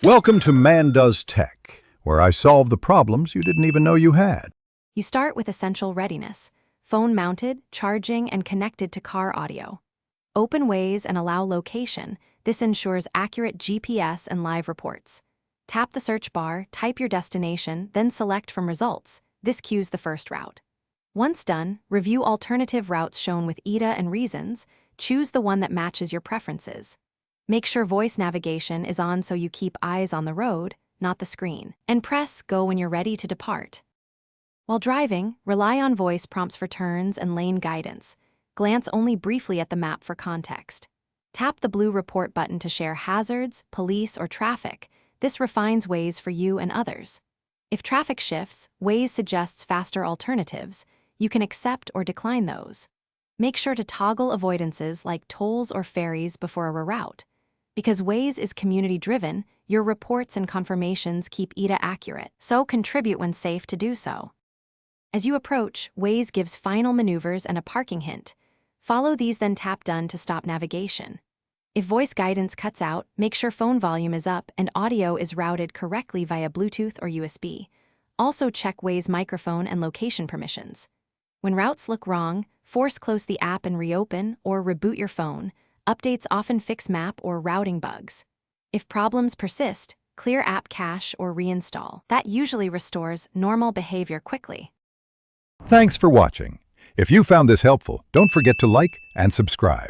Welcome to Man Does Tech, where I solve the problems you didn't even know you had. You start with essential readiness: phone mounted, charging, and connected to car audio. Open Waze and allow location. This ensures accurate GPS and live reports. Tap the search bar, type your destination, then select from results. This cues the first route. Once done, review alternative routes shown with ETA and reasons. Choose the one that matches your preferences. Make sure voice navigation is on so you keep eyes on the road, not the screen. And press go when you're ready to depart. While driving, rely on voice prompts for turns and lane guidance. Glance only briefly at the map for context. Tap the blue report button to share hazards, police, or traffic. This refines Waze for you and others. If traffic shifts, Waze suggests faster alternatives. You can accept or decline those. Make sure to toggle avoidances like tolls or ferries before a reroute. Because Waze is community-driven, your reports and confirmations keep ETA accurate, so contribute when safe to do so. As you approach, Waze gives final maneuvers and a parking hint. Follow these, then tap Done to stop navigation. If voice guidance cuts out, make sure phone volume is up and audio is routed correctly via Bluetooth or USB. Also check Waze microphone and location permissions. When routes look wrong, force close the app and reopen, or reboot your phone. Updates often fix map or routing bugs. If problems persist, clear app cache or reinstall. That usually restores normal behavior quickly. Thanks for watching. If you found this helpful, don't forget to like and subscribe.